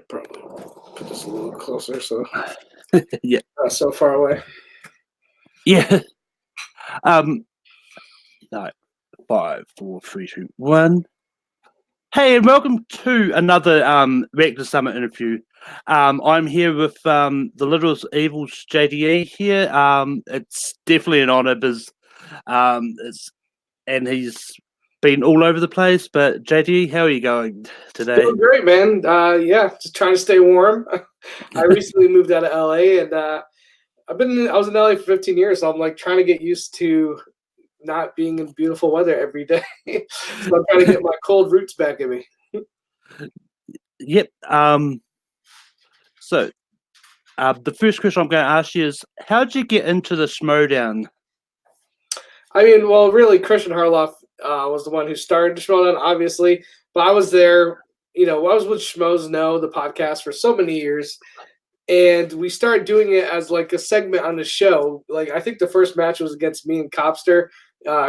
Probably put this a little closer, so Yeah. not so far away. Yeah. No. 5, 4, 3, 2, 1. Hey, and welcome to another Reactor Summit interview. I'm here with the Littlest Evil's JTE here. It's definitely an honor because and he's been all over the place. But JTE, how are you going today? Doing great, man. Yeah, just trying to stay warm. I recently moved out of LA, and I was in LA for 15 years, so I'm like trying to get used to not being in beautiful weather every day. So I'm trying to get my cold roots back in me. Yep. So the first question I'm going to ask you is, how did you get into the Schmoedown? I mean, well, really, Christian Harloff was the one who started Schmoedown, obviously, but I was there. I was with Schmoes Know, the podcast, for so many years, and we started doing it as like a segment on the show. Like, I think the first match was against me and Copster,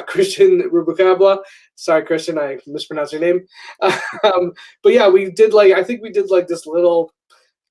Christian Rubucabla. Sorry, Christian, I mispronounced your name. But yeah, I think we did this little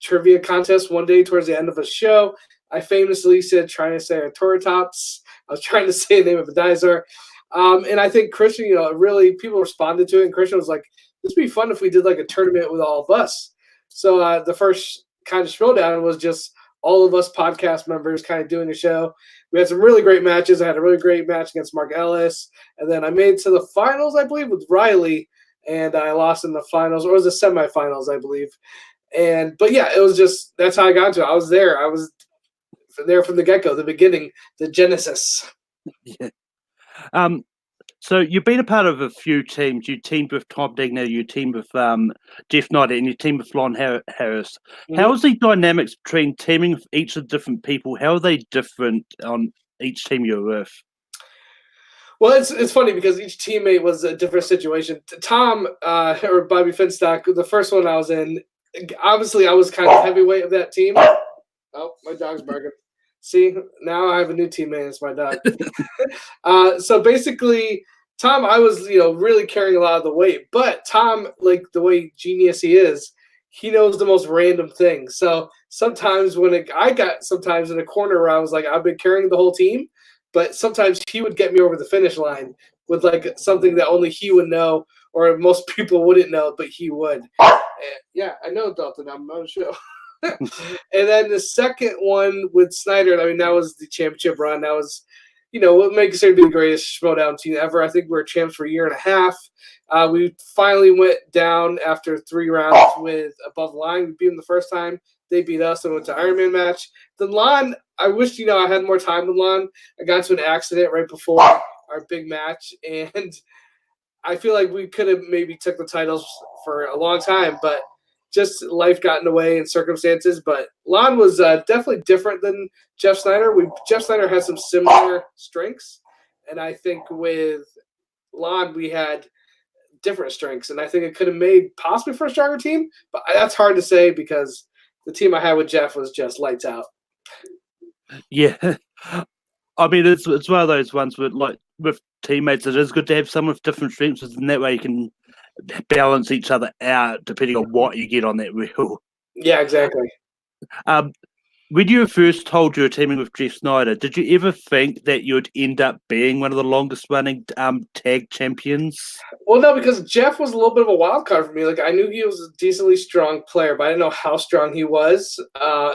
trivia contest one day towards the end of a show. I famously said trying to say Toratops. I was trying to say the name of a dinosaur. And I think Christian, really people responded to it. And Christian was like, this would be fun if we did like a tournament with all of us. So the first kind of Showdown was just all of us podcast members kind of doing a show. We had some really great matches. I had a really great match against Mark Ellis. And then I made it to the finals, I believe, with Riley. And I lost in the finals, or it was the semifinals, I believe. But yeah, it was just, that's how I got into it. I was there. I was there from the get-go, the beginning, the genesis. Yeah. So you've been a part of a few teams. You teamed with Tom Digner, you teamed with Jeff Snyder, and you teamed with Lon Harris. Mm-hmm. How is the dynamics between teaming with each of the different people? How are they different on each team you're with? Well, it's funny because each teammate was a different situation. Tom or Bobby Finstock, the first one I was in, obviously I was kind of heavyweight of that team. Oh, my dog's barking. See, now I have a new teammate. It's my dog. So basically, Tom, I was, really carrying a lot of the weight. But Tom, like the way genius he is, he knows the most random things. So sometimes I got sometimes in a corner where I was like, I've been carrying the whole team. But sometimes he would get me over the finish line with like something that only he would know or most people wouldn't know, but he would. And, yeah, I know, Dalton. I'm on the show. And then the second one with Snyder, I mean, that was the championship run. That was, what makes it be the greatest Smo Down team ever. I think we were champs for a year and a half. We finally went down after 3 rounds with Above the Line. We beat them the first time. They beat us and went to Iron Man match. Then Lon, I wish, I had more time with Lon. I got into an accident right before our big match, and I feel like we could have maybe took the titles for a long time, but just life got in the way and circumstances. But Lon was definitely different than Jeff Snyder. Jeff Snyder has some similar strengths, and I think with Lon we had different strengths, and I think it could have made possibly for a stronger team, but that's hard to say because the team I had with Jeff was just lights out. Yeah, I mean it's one of those ones with teammates. It is good to have someone with different strengths, and that way you can balance each other out depending on what you get on that wheel. Yeah, exactly. When you were first told you were teaming with Jeff Snyder, did you ever think that you'd end up being one of the longest running tag champions? Well, no, because Jeff was a little bit of a wild card for me. Like, I knew he was a decently strong player, but I didn't know how strong he was.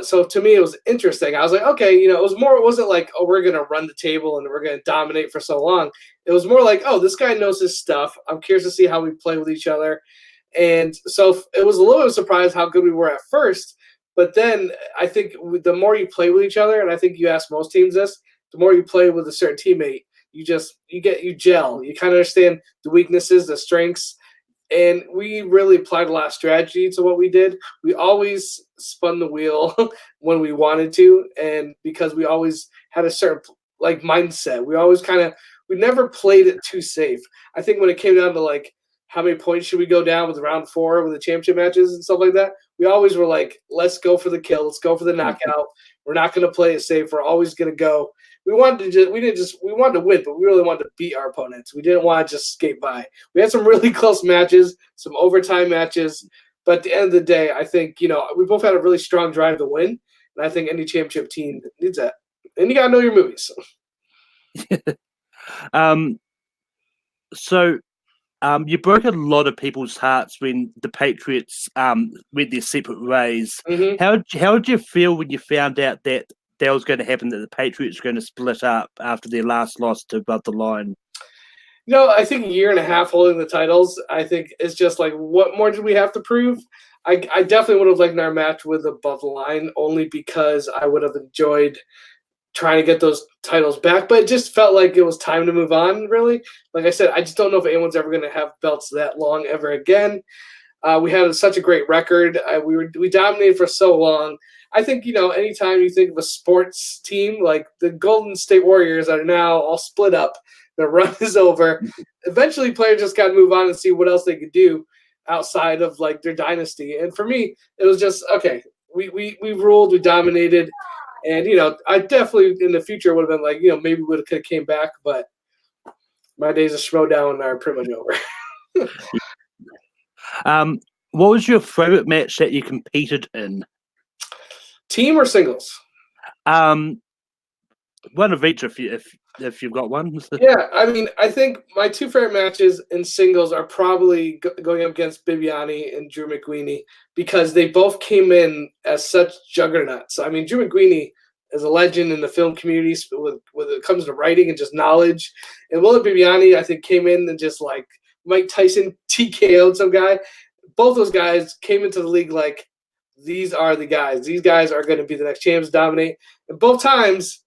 So to me, it was interesting. I was like, okay, it wasn't like, oh, we're going to run the table and we're going to dominate for so long. It was more like, oh, this guy knows his stuff. I'm curious to see how we play with each other. And so it was a little bit of a surprise how good we were at first. But then I think the more you play with each other, and I think you ask most teams this, the more you play with a certain teammate, you gel. You kind of understand the weaknesses, the strengths, and we really applied a lot of strategy to what we did. We always spun the wheel when we wanted to, and because we always had a certain mindset, we never played it too safe. I think when it came down to like how many points should we go down with round 4 with the championship matches and stuff like that, we always were like, let's go for the kill. Let's go for the knockout. We're not going to play it safe. We're always going to go. We wanted to win, but we really wanted to beat our opponents. We didn't want to just skate by. We had some really close matches, some overtime matches, But at the end of the day, I think, we both had a really strong drive to win. And I think any championship team needs that. And you got to know your movies. So you broke a lot of people's hearts when the Patriots went their separate ways. Mm-hmm. How did you feel when you found out that was going to happen, that the Patriots were going to split up after their last loss to Above the Line? I think a year and a half holding the titles, I think it's just like, what more did we have to prove? I definitely would have liked our match with Above the Line, only because I would have enjoyed trying to get those titles back, but it just felt like it was time to move on, really. Like I said, I just don't know if anyone's ever going to have belts that long ever again. We had such a great record. We dominated for so long. I think, anytime you think of a sports team, like the Golden State Warriors are now all split up, their run is over. Eventually, players just got to move on and see what else they could do outside of like their dynasty. And for me, it was just, okay, we ruled, we dominated. And, I definitely in the future would have been like, maybe we could have came back, but my days of Schmoedown are pretty much over. What was your favorite match that you competed in? Team or singles? One of each, if you've got one. Yeah, I mean, I think my two favorite matches in singles are probably going up against Bibiani and Drew McWeeny, because they both came in as such juggernauts. I mean, Drew McWeeny is a legend in the film community when it comes to writing and just knowledge. And Will Bibiani, I think, came in and just like Mike Tyson TKO'd some guy. Both those guys came into the league like, these are the guys. These guys are going to be the next champs, dominate. And both times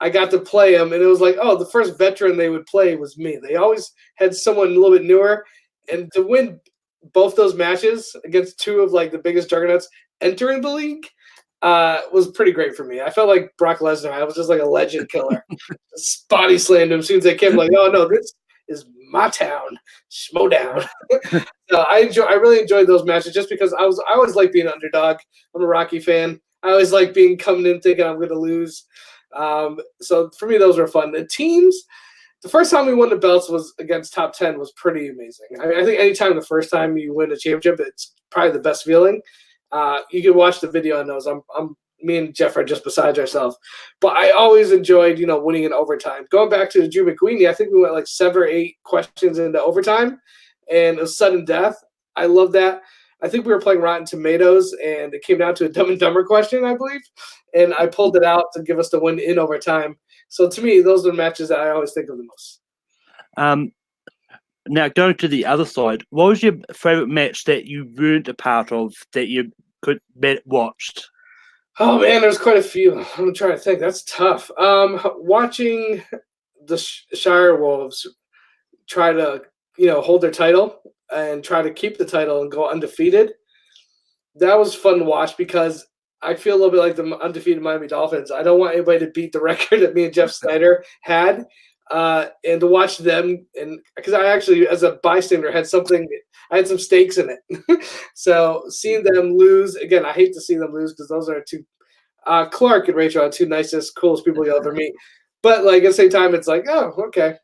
I got to play them, and it was like, oh, the first veteran they would play was me. They always had someone a little bit newer. And to win both those matches against two of like the biggest juggernauts entering the league was pretty great for me. I felt like Brock Lesnar. I was just like a legend killer. Body slammed him as soon as they came. Like, oh no, this is my town, Schmoedown. So I really enjoyed those matches just because I always like being an underdog. I'm a Rocky fan. I always like coming in thinking I'm going to lose. So for me, those were fun. The teams, the first time we won the belts was against top 10 was pretty amazing. I mean, I think anytime the first time you win a championship, it's probably the best feeling. You can watch the video on those. Me and Jeff are just besides ourselves. But I always enjoyed, winning in overtime. Going back to the Drew McWeeny, I think we went like 7 or 8 questions into overtime, and it was sudden death. I love that. I think we were playing Rotten Tomatoes, and it came down to a Dumb and Dumber question, I believe. And I pulled it out to give us the win in overtime. So to me, those are the matches that I always think of the most. Now, going to the other side, what was your favorite match that you weren't a part of that you could watched? Oh man, there's quite a few. I'm trying to think. That's tough. Watching the Shire Wolves try to, hold their title and try to keep the title and go undefeated. That was fun to watch because I feel a little bit like the undefeated Miami Dolphins. I don't want anybody to beat the record that me and Jeff Snyder had. And to watch them, and because I actually, as a bystander, I had some stakes in it. So seeing them lose, again, I hate to see them lose because those are two, Clark and Rachel are two nicest, coolest people you'll ever meet. But like at the same time, it's like, oh, okay.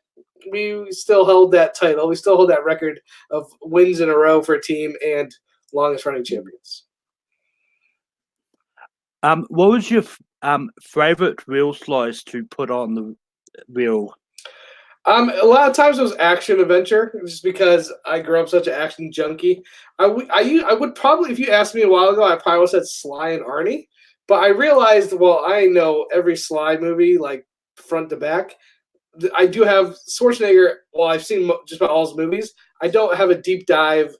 We still held that title. We still hold that record of wins in a row for a team and longest running champions. What was your favorite reel slice to put on the reel? A lot of times it was action adventure, just because I grew up such an action junkie. I would probably, if you asked me a while ago, I probably would have said Sly and Arnie. But I realized, well, I know every Sly movie, like front to back. I do have Schwarzenegger. Well, I've seen just about all his movies. I don't have a deep dive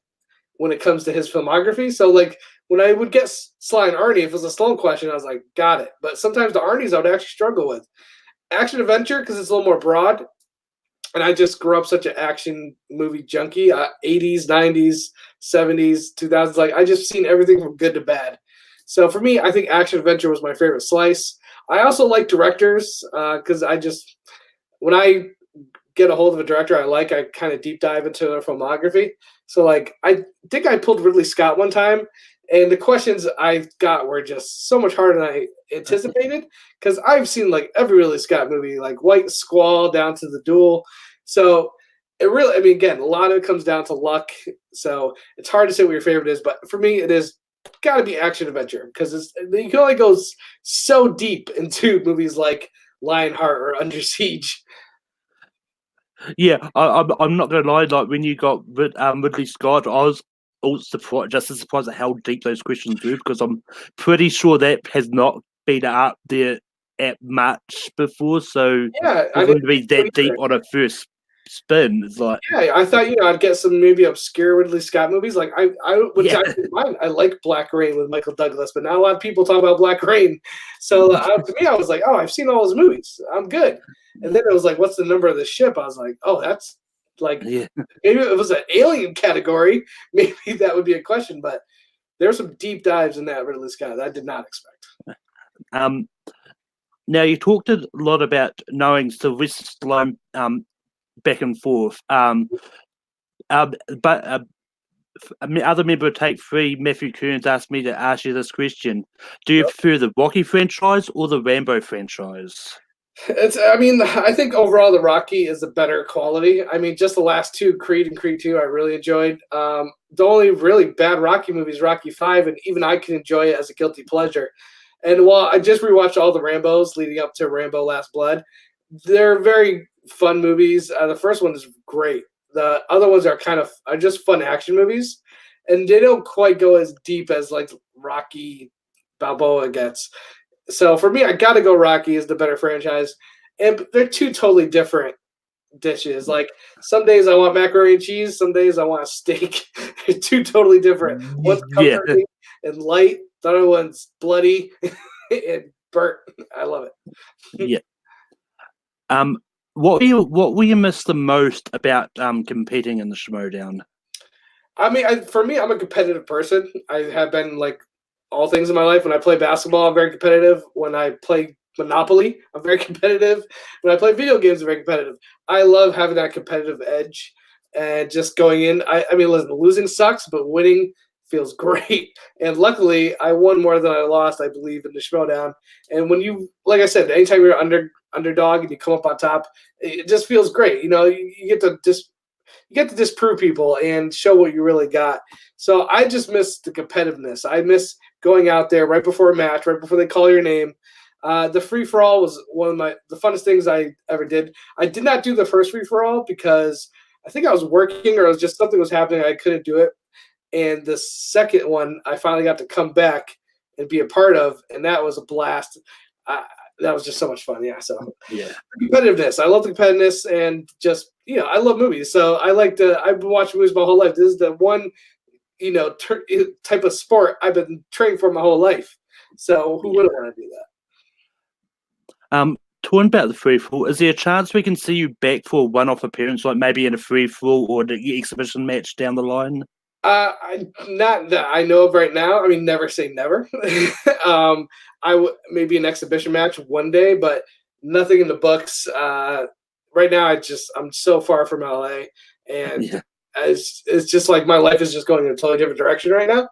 when it comes to his filmography. So, like, when I would get Sly and Arnie, if it was a Stallone question, I was like, got it. But sometimes the Arnies I would actually struggle with. Action adventure, because it's a little more broad. And I just grew up such an action movie junkie. 80s, 90s, 70s, 2000s. Like, I just seen everything from good to bad. So for me, I think action adventure was my favorite slice. I also like directors because when I get a hold of a director I kind of deep dive into their filmography. So like, I think I pulled Ridley Scott one time, and the questions I got were just so much harder than I anticipated, because I've seen like every Ridley Scott movie, like White Squall down to The Duel. So it really, I mean, again, a lot of it comes down to luck. So it's hard to say what your favorite is, but for me, it is got to be action adventure because you can only go so deep into movies like Lionheart or Under Siege. Yeah, I'm not gonna lie. Like when you got Ridley Scott, I was also surprised, just as surprised at how deep those questions were, because I'm pretty sure that has not been up there at much before. So Yeah, for them to be that deep on a first spin, it's like, yeah, I thought I'd get some maybe obscure Ridley Scott movies. Like which yeah, I didn't mind. I like Black Rain with Michael Douglas, but not a lot of people talk about Black Rain. So to me, I was like, oh, I've seen all those movies. I'm good. And then it was like, what's the number of the ship? I was like, oh, that's like yeah. maybe it was an alien category. Maybe that would be a question. But there's some deep dives in that Ridley Scott that I did not expect. Now you talked a lot about knowing Sylvester Stallone back and forth. But other member of Take 3, Matthew Kearns, asked me to ask you this question: do you prefer the Rocky franchise or the Rambo franchise? I think overall the Rocky is a better quality. I mean, just the last two, Creed and Creed 2, I really enjoyed. The only really bad Rocky movie is Rocky 5, and even I can enjoy it as a guilty pleasure. And while I just rewatched all the Rambos leading up to Rambo Last Blood, they're very fun movies. The first one is great. The other ones are just fun action movies, and they don't quite go as deep as like Rocky Balboa gets. So for me, I got to go Rocky is the better franchise, and they're two totally different dishes. Like some days I want macaroni and cheese, some days I want a steak. They're two totally different. One's Yeah, comforting and light, the other one's bloody and burnt. I love it. yeah. What will you miss the most about competing in the Schmoedown? I mean, for me, I'm a competitive person. I have been like all things in my life. When I play basketball, I'm very competitive. When I play Monopoly, I'm very competitive. When I play video games, I'm very competitive. I love having that competitive edge and just going in. I mean, listen, losing sucks, but winning feels great. And luckily, I won more than I lost, I believe, in the Schmoedown. And when like I said, anytime you're underdog and you come up on top, it just feels great. You get to disprove people and show what you really got. So I just miss the competitiveness. I miss going out there right before a match, right before they call your name. The free for all was one of the funnest things I ever did. I did not do the first free for all because I think I was working or it was just something was happening. I couldn't do it. And the second one, I finally got to come back and be a part of, and that was a blast. That was just so much fun. Yeah. So Yeah, competitiveness. I love the competitiveness and just, I love movies. So I've been watching movies my whole life. This is the one, type of sport I've been training for my whole life. So who wouldn't want to do that? Talking about the free for all, is there a chance we can see you back for a one-off appearance, like maybe in a free for all or the exhibition match down the line? Not that I know of right now. I mean, never say never. I would maybe an exhibition match one day, but nothing in the books. Right now, I'm so far from LA, and Yeah. it's just like my life is just going in a totally different direction right now.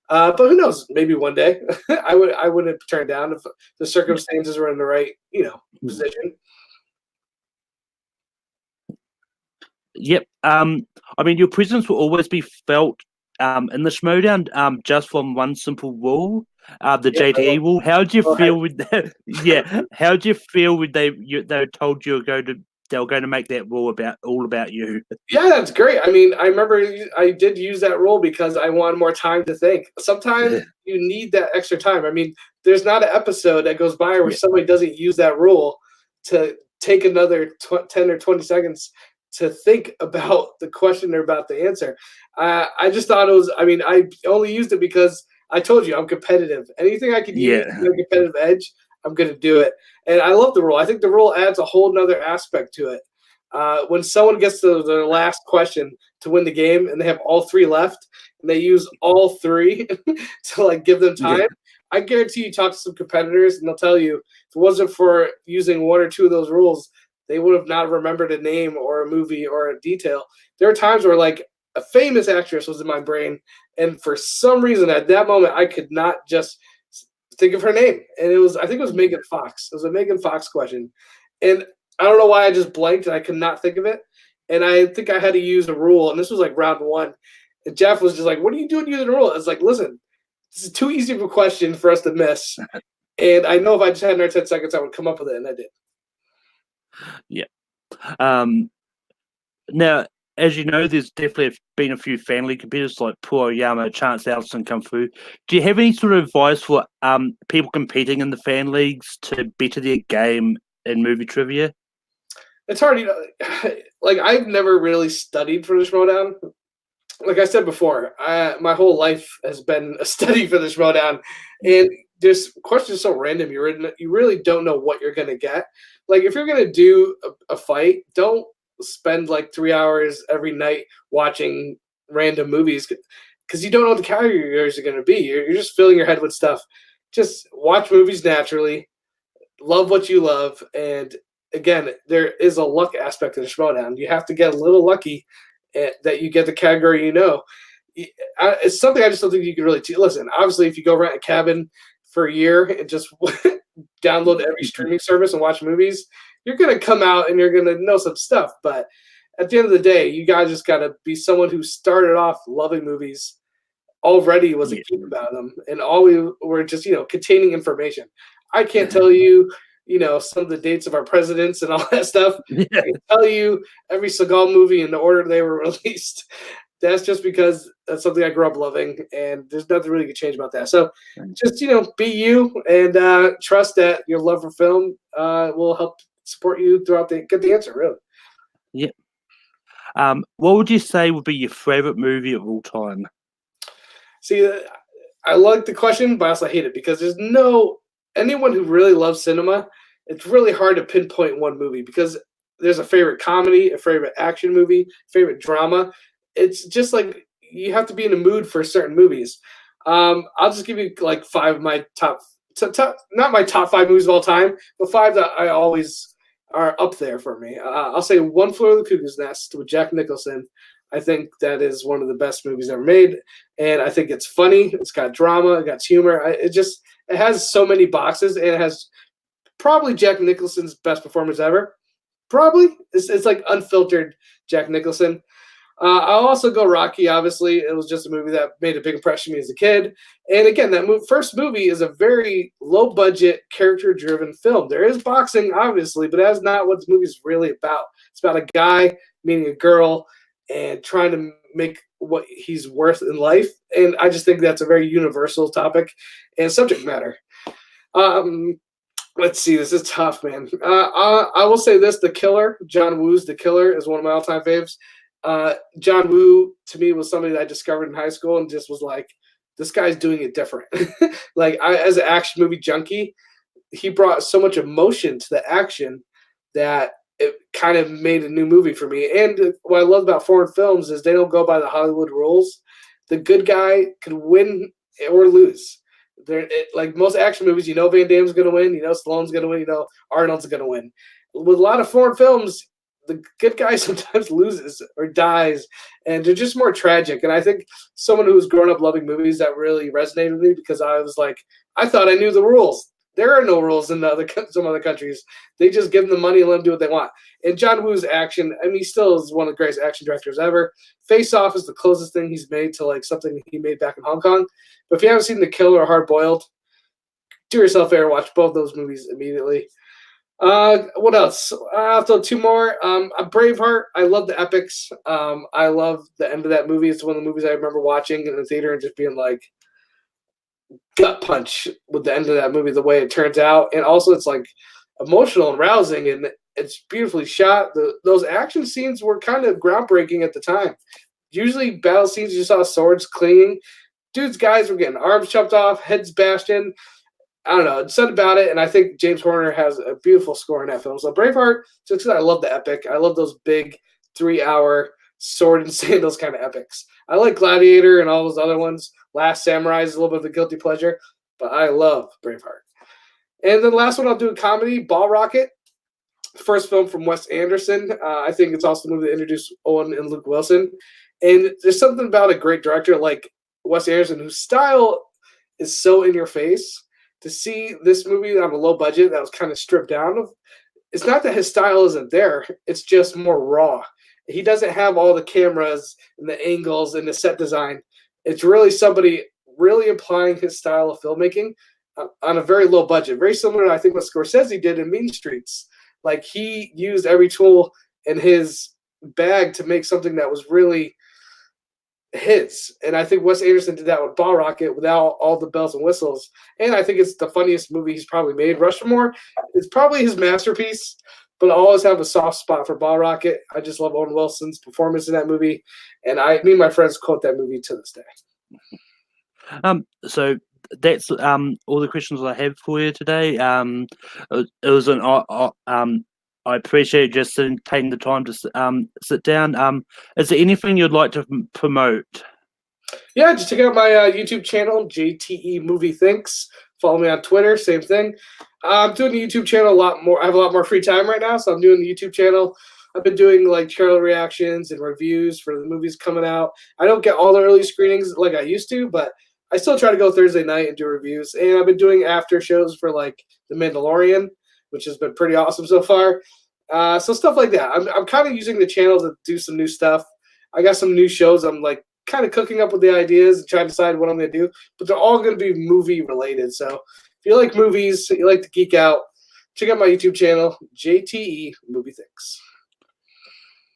But who knows? Maybe one day I wouldn't turn down if the circumstances were in the right position. Yep. I mean, your presence will always be felt in the Schmoedown just from one simple rule, the Yeah, JTE rule. How do you go feel ahead. with that? Yeah. How do you feel when they told you they were going to make that rule all about you? Yeah, that's great. I mean, I remember I did use that rule because I wanted more time to think. Sometimes Yeah. you need that extra time. I mean, there's not an episode that goes by where Yeah. somebody doesn't use that rule to take another 10 or 20 seconds to think about the question they're about to answer. I just thought it was, I mean, I only used it because I told you I'm competitive. Anything I could use Yeah. to a competitive edge, I'm going to do it. And I love the rule. I think the rule adds a whole nother aspect to it. When someone gets to their last question to win the game and they have all three left and they use all three to like give them Yeah. time, I guarantee you talk to some competitors and they'll tell you if it wasn't for using one or two of those rules, they would have not remembered a name or a movie or a detail. There are times where like a famous actress was in my brain, and for some reason at that moment I could not just think of her name. And I think it was Megan Fox. It was a Megan Fox question. And I don't know why I just blanked and I could not think of it. And I think I had to use a rule, and this was like round one. And Jeff was just like, "What are you doing using the rule?" It's like, listen, this is too easy of a question for us to miss. And I know if I just had another 10 seconds, I would come up with it, and I did. Yeah. Now, as you know, there's definitely been a few family competitors like Poor Yama, Chance Allison come through. Do you have any sort of advice for people competing in the fan leagues to better their game in movie trivia? It's hard, like I've never really studied for the Schmoedown. Like I said before, my whole life has been a study for the Schmoedown, and this question is so random. You really don't know what you're gonna get. Like if you're gonna do a fight, don't spend like 3 hours every night watching random movies because you don't know what the categories are gonna be. You're just filling your head with stuff. Just watch movies naturally, love what you love, and again, there is a luck aspect to the Schmoedown. You have to get a little lucky that you get the category you know. It's something I just don't think you can really listen. Obviously, if you go rent a cabin for a year and just download every streaming service and watch movies, you're going to come out and you're going to know some stuff. But at the end of the day, you guys just got to be someone who started off loving movies, already was a geek about them, and all we were just, containing information. I can't tell you, some of the dates of our presidents and all that stuff. I can tell you every Seagal movie in the order they were released. That's just because that's something I grew up loving, and there's nothing really you can change about that. So just, be you and trust that your love for film will help support you throughout get the answer, really. Yeah. What would you say would be your favorite movie of all time? See, I like the question, but I also hate it because there's anyone who really loves cinema, it's really hard to pinpoint one movie because there's a favorite comedy, a favorite action movie, favorite drama. It's just like you have to be in the mood for certain movies. I'll just give you like 5 of my top, not my top 5 movies of all time, but 5 that I always are up there for me. I'll say One Flew Over the Cuckoo's Nest with Jack Nicholson. I think that is one of the best movies ever made, and I think it's funny. It's got drama, it got humor. It has so many boxes, and it has probably Jack Nicholson's best performance ever. Probably. It's like unfiltered Jack Nicholson. I'll also go Rocky, obviously. It was just a movie that made a big impression on me as a kid. And again, that first movie is a very low-budget, character-driven film. There is boxing, obviously, but that's not what the movie is really about. It's about a guy meeting a girl and trying to make what he's worth in life. And I just think that's a very universal topic and subject matter. Let's see. This is tough, man. I will say this. The Killer, John Woo's The Killer, is one of my all-time faves. John Woo, to me, was somebody that I discovered in high school and just was like, this guy's doing it different. As an action movie junkie, he brought so much emotion to the action that it kind of made a new movie for me. And what I love about foreign films is they don't go by the Hollywood rules. The good guy can win or lose. Like most action movies, Van Damme's going to win, Stallone's going to win, Arnold's going to win. With a lot of foreign films, the good guy sometimes loses or dies, and they're just more tragic. And I think someone who's grown up loving movies, that really resonated with me because I was like, I thought I knew the rules. There are no rules in some other countries. They just give them the money and let them do what they want. And John Woo's action, he still is one of the greatest action directors ever. Face Off is the closest thing he's made to like something he made back in Hong Kong. But if you haven't seen The Killer or Hard Boiled, do yourself a favor, watch both those movies immediately. What else? I'll throw 2 more. Braveheart. I love the epics. I love the end of that movie. It's one of the movies I remember watching in the theater and just being like gut punch with the end of that movie, the way it turns out. And also it's like emotional and rousing, and it's beautifully shot. Those action scenes were kind of groundbreaking at the time. Usually battle scenes, you saw swords clinging. Dudes, guys were getting arms chopped off, heads bashed in. I don't know. It's something about it, and I think James Horner has a beautiful score in that film. So Braveheart, just because I love the epic. I love those big 3-hour sword and sandals kind of epics. I like Gladiator and all those other ones. Last Samurai is a little bit of a guilty pleasure, but I love Braveheart. And then the last one I'll do a comedy, Ball Rocket. First film from Wes Anderson. I think it's also the movie that introduced Owen and Luke Wilson. And there's something about a great director like Wes Anderson whose style is so in your face. To see this movie on a low budget that was kind of stripped down of, it's not that his style isn't there. It's just more raw. he doesn't have all the cameras and the angles and the set design. It's really somebody really applying his style of filmmaking on a very low budget, very similar to I think what Scorsese did in Mean Streets. Like he used every tool in his bag to make something that was really his. And I think Wes Anderson did that with Ball Rocket without all the bells and whistles. And I think it's the funniest movie he's probably made. Rushmore is probably his masterpiece, but I always have a soft spot for Ball Rocket. I just love Owen Wilson's performance in that movie. And me and my friends quote that movie to this day. So that's all the questions I have for you today. It was an I appreciate just taking the time to sit down. Is there anything you'd like to promote? Yeah, just check out my YouTube channel, JTE Movie Thinks. Follow me on Twitter, same thing. I'm doing the YouTube channel a lot more. I have a lot more free time right now, so I'm doing the YouTube channel. I've been doing like trailer reactions and reviews for the movies coming out. I don't get all the early screenings like I used to, but I still try to go Thursday night and do reviews. And I've been doing after shows for like The Mandalorian, which has been pretty awesome so far. So stuff like that. I'm kind of using the channel to do some new stuff. I got some new shows I'm like kind of cooking up with the ideas and trying to decide what I'm going to do. But they're all going to be movie related. So if you like movies, you like to geek out, check out my YouTube channel, JTE Movie Thinks.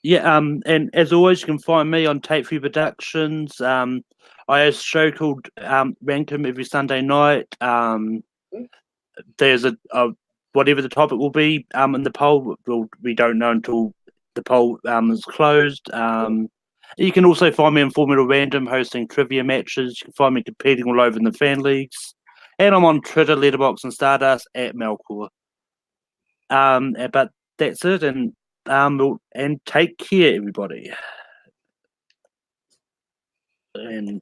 Yeah, and as always, you can find me on Tape 3 Productions. I have a show called Rankum every Sunday night. There's a whatever the topic will be in the poll, we don't know until the poll is closed. You can also find me in Formula Random hosting trivia matches. You can find me competing all over in the fan leagues. And I'm on Twitter, Letterboxd, and Stardust at Melkor. But that's it, and take care, everybody. And